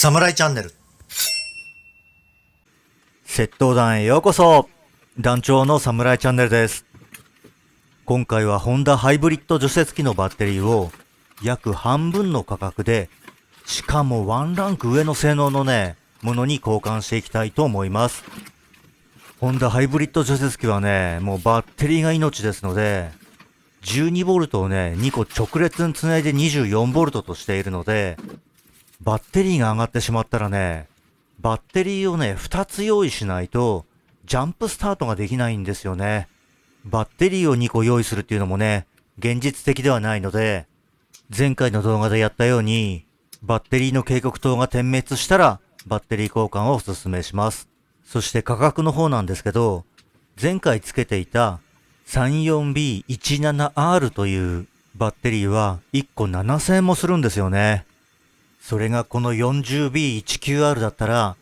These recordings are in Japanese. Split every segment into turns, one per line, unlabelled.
サムライチャンネル。
窃盗団へようこそ。団長のサムライチャンネルです。今回はホンダハイブリッド除雪機のバッテリーを約半分の価格で、しかもワンランク上の性能のものに交換していきたいと思います。ホンダハイブリッド除雪機はもうバッテリーが命ですので、12V を2個直列につないで 24V としているので、バッテリーが上がってしまったらバッテリーを2つ用意しないと、ジャンプスタートができないんですよね。バッテリーを2個用意するっていうのも現実的ではないので、前回の動画でやったように、バッテリーの警告灯が点滅したら、バッテリー交換をお勧めします。そして価格の方なんですけど、前回つけていた 34B17R というバッテリーは1個7000円もするんですよね。それがこの 40B19R だったら、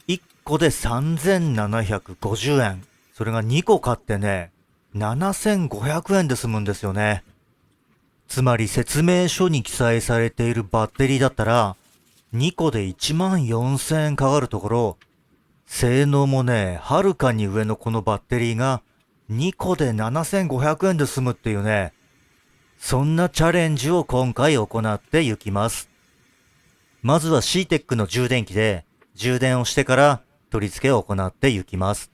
1個で3750円。それが2個買って7500円で済むんですよね。つまり説明書に記載されているバッテリーだったら、2個で1万4000円かかるところ、性能もはるかに上のこのバッテリーが2個で7500円で済むっていうそんなチャレンジを今回行っていきます。まずは CTEC の充電器で充電をしてから取り付けを行っていきます。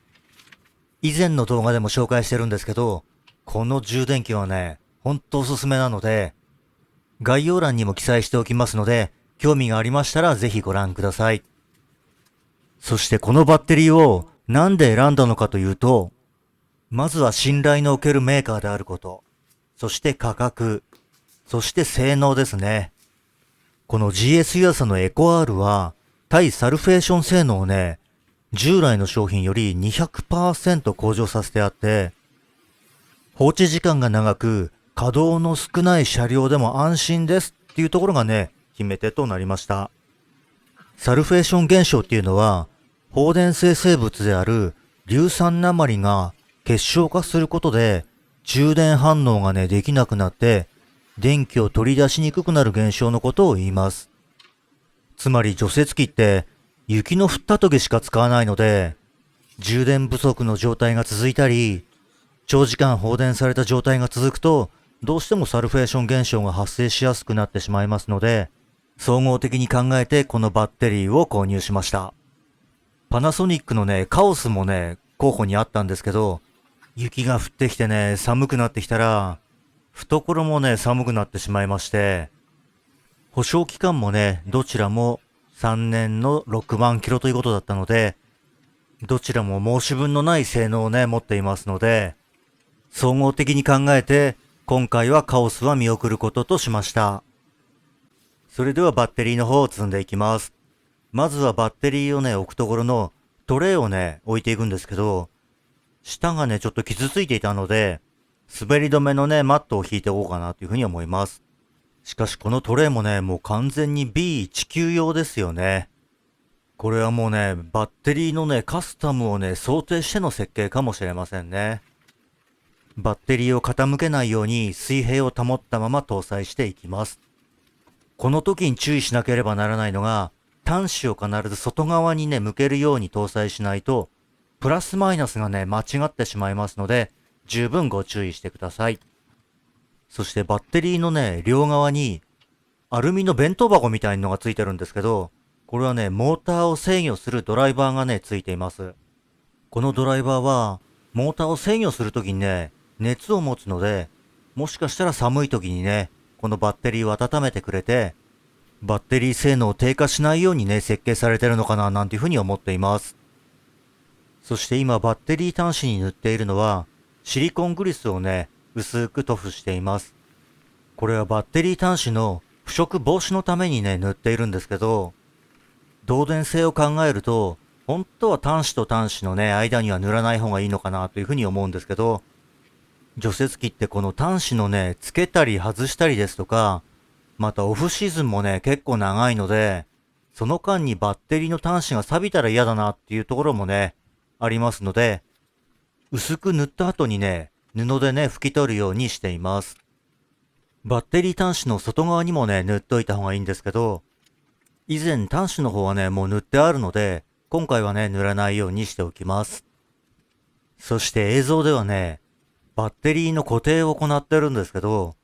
以前の動画でも紹介してるんですけど、この充電器はほんとおすすめなので、概要欄にも記載しておきますので、興味がありましたらぜひご覧ください。そしてこのバッテリーをなんで選んだのかというと、まずは信頼のおけるメーカーであること、そして価格、そして性能ですね。この GS ユアサのエコ R は、対サルフェーション性能を従来の商品より 200% 向上させてあって、放置時間が長く、稼働の少ない車両でも安心ですっていうところが決め手となりました。サルフェーション現象っていうのは、放電性生物である硫酸鉛が結晶化することで、充電反応ができなくなって、電気を取り出しにくくなる現象のことを言います。つまり除雪機って雪の降った時しか使わないので、充電不足の状態が続いたり、長時間放電された状態が続くと、どうしてもサルフェーション現象が発生しやすくなってしまいますので、総合的に考えてこのバッテリーを購入しました。パナソニックのカオスも候補にあったんですけど、雪が降ってきて寒くなってきたら、懐も寒くなってしまいまして、保証期間もどちらも3年の6万キロということだったので、どちらも申し分のない性能を持っていますので、総合的に考えて、今回はカオスは見送ることとしました。それではバッテリーの方を積んでいきます。まずはバッテリーを置くところのトレイを置いていくんですけど、下がちょっと傷ついていたので、滑り止めのマットを引いておこうかなというふうに思います。しかしこのトレイももう完全に B19 用ですよね。これはもうバッテリーのカスタムを想定しての設計かもしれませんね。バッテリーを傾けないように水平を保ったまま搭載していきます。この時に注意しなければならないのが、端子を必ず外側に向けるように搭載しないと、プラスマイナスが間違ってしまいますので、十分ご注意してください。そしてバッテリーの両側にアルミの弁当箱みたいなのがついてるんですけど、これはモーターを制御するドライバーがついています。このドライバーはモーターを制御するときに熱を持つので、もしかしたら寒いときにこのバッテリーを温めてくれて、バッテリー性能を低下しないように設計されてるのかななんていうふうに思っています。そして今バッテリー端子に塗っているのはシリコングリスを薄く塗布しています。これはバッテリー端子の腐食防止のために塗っているんですけど、導電性を考えると、本当は端子と端子の間には塗らない方がいいのかなというふうに思うんですけど、除雪機ってこの端子のつけたり外したりですとか、またオフシーズンも結構長いので、その間にバッテリーの端子が錆びたら嫌だなっていうところもありますので、薄く塗った後に布で拭き取るようにしています。バッテリー端子の外側にも塗っといた方がいいんですけど、以前端子の方はね、もう塗ってあるので、今回はね、塗らないようにしておきます。そして映像ではね、バッテリーの固定を行ってるんですけど、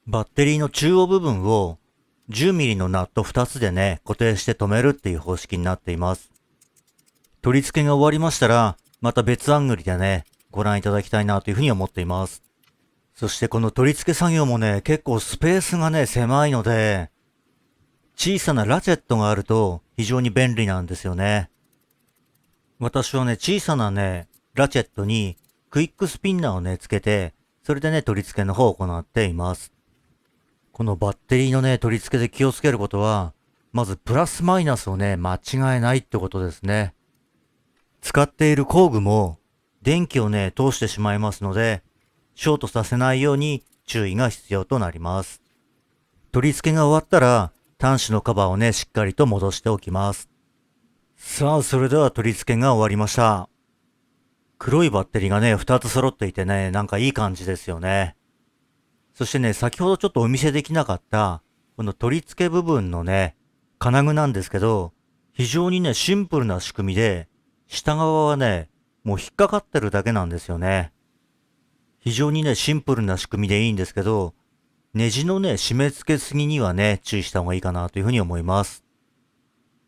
バッテリーの中央部分を 10mm のナット2つでね、固定して留めるっていう方式になっています。取り付けが終わりましたら、また別アングルでね、ご覧いただきたいなというふうに思っています。そしてこの取り付け作業もね、結構スペースがね、狭いので、小さなラチェットがあると非常に便利なんですよね。私はね、小さなね、ラチェットにクイックスピンナーをね、つけて、それでね、取り付けの方を行っています。このバッテリーのね、取り付けで気をつけることは、まずプラスマイナスをね、間違えないってことですね。使っている工具も電気をね、通してしまいますので、ショートさせないように注意が必要となります。取り付けが終わったら、端子のカバーをね、しっかりと戻しておきます。さあ、それでは取り付けが終わりました。黒いバッテリーがね、2つ揃っていてね、なんかいい感じですよね。そしてね、先ほどちょっとお見せできなかった、この取り付け部分のね、金具なんですけど、非常にね、シンプルな仕組みで、下側はね、もう引っかかってるだけなんですよね。非常にね、シンプルな仕組みでいいんですけど、ネジのね、締め付けすぎにはね、注意した方がいいかなというふうに思います。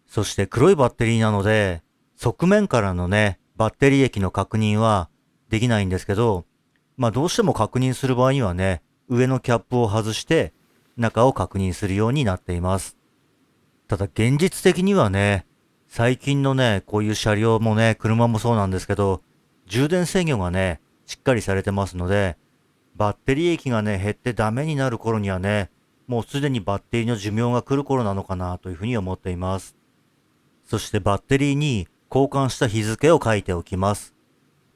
そして黒いバッテリーなので、側面からのね、バッテリー液の確認はできないんですけど、まあどうしても確認する場合にはね、上のキャップを外して中を確認するようになっています。ただ現実的にはね、最近のね、こういう車両もね、車もそうなんですけど、充電制御がね、しっかりされてますので、バッテリー液がね、減ってダメになる頃にはね、もうすでにバッテリーの寿命が来る頃なのかなというふうに思っています。そしてバッテリーに交換した日付を書いておきます。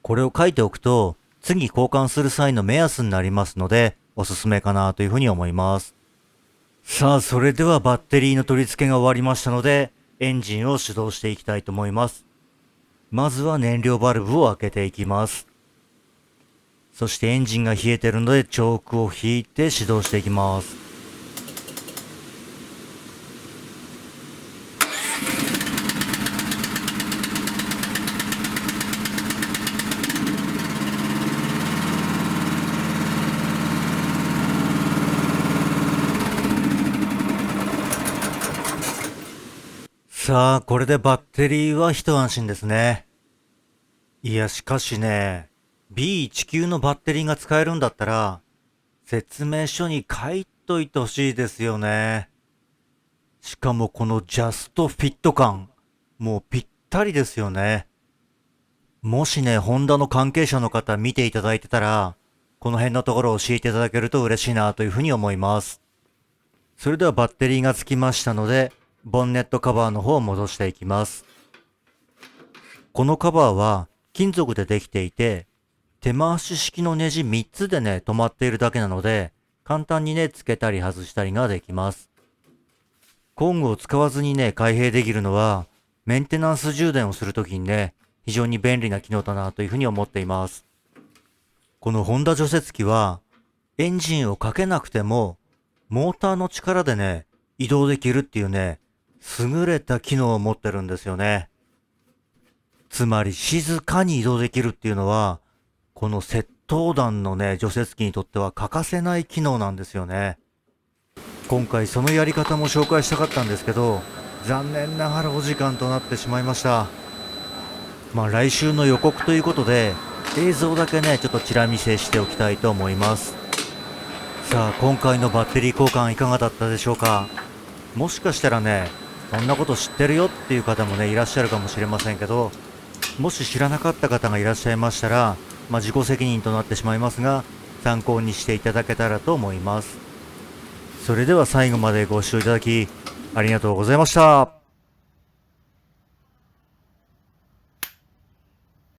これを書いておくと、次交換する際の目安になりますので、おすすめかなというふうに思います。さあ、それではバッテリーの取り付けが終わりましたので、エンジンを始動していきたいと思います。まずは燃料バルブを開けていきます。そしてエンジンが冷えているのでチョークを引いて始動していきます。さあ、これでバッテリーは一安心ですね。いや、しかしね、B19 のバッテリーが使えるんだったら、説明書に書いといてほしいですよね。しかもこのジャストフィット感、もうぴったりですよね。もしね、ホンダの関係者の方見ていただいてたら、この辺のところを教えていただけると嬉しいなというふうに思います。それではバッテリーがつきましたので、ボンネットカバーの方を戻していきます。このカバーは金属でできていて、手回し式のネジ3つでね、止まっているだけなので、簡単にね、つけたり外したりができます。工具を使わずにね、開閉できるのは、メンテナンス充電をするときにね、非常に便利な機能だなというふうに思っています。このホンダ除雪機は、エンジンをかけなくても、モーターの力でね、移動できるっていうね、優れた機能を持ってるんですよね。つまり静かに移動できるっていうのは、この窃盗団のね、除雪機にとっては欠かせない機能なんですよね。今回そのやり方も紹介したかったんですけど、残念ながらお時間となってしまいました。まあ来週の予告ということで、映像だけね、ちょっとチラ見せしておきたいと思います。さあ、今回のバッテリー交換いかがだったでしょうか。もしかしたらね、そんなこと知ってるよっていう方もね、いらっしゃるかもしれませんけど、もし知らなかった方がいらっしゃいましたら、自己責任となってしまいますが、参考にしていただけたらと思います。それでは最後までご視聴いただき、ありがとうございました。